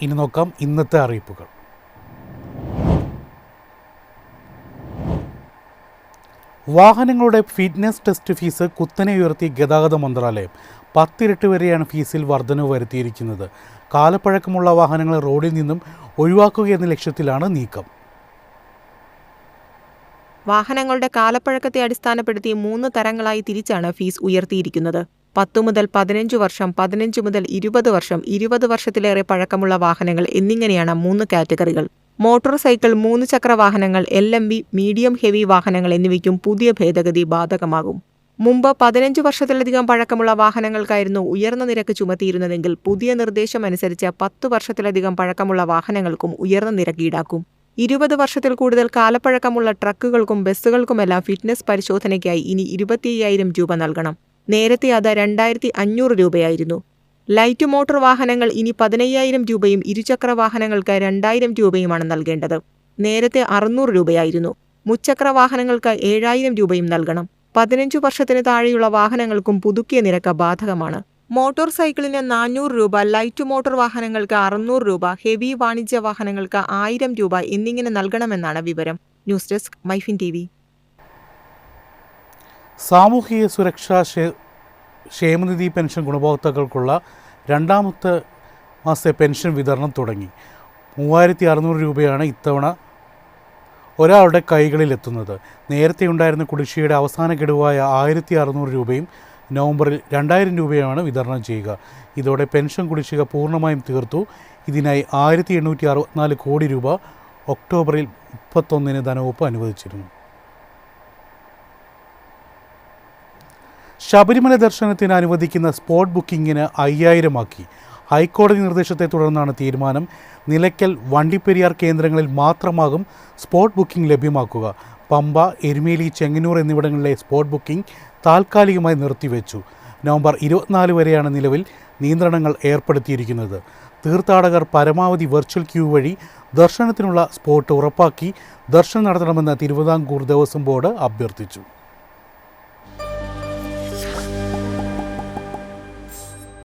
ഇനി നോക്കാം ഇന്നത്തെ അറിയിപ്പുകൾ. വാഹനങ്ങളുടെ ഫിറ്റ്നസ് ടെസ്റ്റ് ഫീസ് കുത്തനെ ഉയർത്തി ഗതാഗത മന്ത്രാലയം. 10 ഇരട്ടി വരെയാണ് ഫീസിൽ വർധനവ് വരുത്തിയിരിക്കുന്നത്. കാലപ്പഴക്കമുള്ള വാഹനങ്ങൾ റോഡിൽ നിന്നും ഒഴിവാക്കുക എന്ന ലക്ഷ്യത്തിലാണ് നീക്കം. വാഹനങ്ങളുടെ കാലപ്പഴക്കത്തെ അടിസ്ഥാനപ്പെടുത്തി 3 തരങ്ങളായി തിരിച്ചാണ് ഫീസ് ഉയർത്തിയിരിക്കുന്നത്. 10 മുതൽ 15 വർഷം, 15 മുതൽ 20 വർഷം, 20 വർഷത്തിലേറെ പഴക്കമുള്ള വാഹനങ്ങൾ എന്നിങ്ങനെയാണ് 3 കാറ്റഗറികൾ. മോട്ടോർ സൈക്കിൾ, 3 ചക്ര വാഹനങ്ങൾ, LMV, മീഡിയം ഹെവി വാഹനങ്ങൾ എന്നിവയ്ക്കും പുതിയ ഭേദഗതി ബാധകമാകും. മുമ്പ് 15 വർഷത്തിലധികം പഴക്കമുള്ള വാഹനങ്ങൾക്കായിരുന്നു ഉയർന്ന നിരക്ക് ചുമത്തിയിരുന്നതെങ്കിൽ പുതിയ നിർദ്ദേശമനുസരിച്ച് 10 വർഷത്തിലധികം പഴക്കമുള്ള വാഹനങ്ങൾക്കും ഉയർന്ന നിരക്ക് ഈടാക്കും. 20 വർഷത്തിൽ കൂടുതൽ കാലപ്പഴക്കമുള്ള ട്രക്കുകൾക്കും ബസ്സുകൾക്കുമെല്ലാം ഫിറ്റ്നസ് പരിശോധനയ്ക്കായി ഇനി 25,000 രൂപ നൽകണം. നേരത്തെ അത് 2,500 രൂപയായിരുന്നു. ലൈറ്റ് മോട്ടോർ വാഹനങ്ങൾ ഇനി 15,000 രൂപയും ഇരുചക്ര വാഹനങ്ങൾക്ക് 2,000 രൂപയുമാണ് നൽകേണ്ടത്. നേരത്തെ 600 രൂപയായിരുന്നു. മുച്ചക്ര വാഹനങ്ങൾക്ക് 7,000 രൂപയും നൽകണം. 15 വർഷത്തിന് താഴെയുള്ള വാഹനങ്ങൾക്കും പുതുക്കിയ നിരക്ക് ബാധകമാണ്. മോട്ടോർ സൈക്കിളിന് 400 രൂപ, ലൈറ്റ് മോട്ടോർ വാഹനങ്ങൾക്ക് 600 രൂപ, ഹെവി വാണിജ്യ വാഹനങ്ങൾക്ക് 1,000 രൂപ എന്നിങ്ങനെ നൽകണമെന്നാണ് വിവരം. News desk MyFin TV. സാമൂഹിക സുരക്ഷാ ക്ഷേമനിധി പെൻഷൻ ഗുണഭോക്താക്കൾക്കുള്ള 2ാമത്തെ മാസത്തെ പെൻഷൻ വിതരണം തുടങ്ങി. 3,600 രൂപയാണ് ഇത്തവണ ഒരാളുടെ കൈകളിലെത്തുന്നത്. നേരത്തെ ഉണ്ടായിരുന്ന കുടിശ്ശികയുടെ അവസാന ഗഡുവായ 1,600 രൂപയും നവംബറിൽ 2,000 രൂപയാണ് വിതരണം ചെയ്യുക. ഇതോടെ പെൻഷൻ കുടിശ്ശിക പൂർണ്ണമായും തീർത്തു. ഇതിനായി 1,864 കോടി രൂപ ഒക്ടോബറിൽ 31-ന് ധനവകുപ്പ് അനുവദിച്ചിരുന്നു. ശബരിമല ദർശനത്തിന് അനുവദിക്കുന്ന സ്പോട്ട് ബുക്കിങ്ങിന് 5,000 ആക്കി. ഹൈക്കോടതി നിർദ്ദേശത്തെ തുടർന്നാണ് തീരുമാനം. നിലയ്ക്കൽ, വണ്ടിപ്പെരിയാർ കേന്ദ്രങ്ങളിൽ മാത്രമാകും സ്പോട്ട് ബുക്കിംഗ് ലഭ്യമാക്കുക. പമ്പ, എരുമേലി, ചെങ്ങന്നൂർ എന്നിവിടങ്ങളിലെ സ്പോട്ട് ബുക്കിംഗ് താൽക്കാലികമായി നിർത്തിവെച്ചു. നവംബർ 24 വരെയാണ് നിലവിൽ നിയന്ത്രണങ്ങൾ ഏർപ്പെടുത്തിയിരിക്കുന്നത്. തീർത്ഥാടകർ പരമാവധി വെർച്വൽ ക്യൂ വഴി ദർശനത്തിനുള്ള സ്പോട്ട് ഉറപ്പാക്കി ദർശനം നടത്തണമെന്ന് തിരുവിതാംകൂർ ദേവസ്വം ബോർഡ് അഭ്യർത്ഥിച്ചു.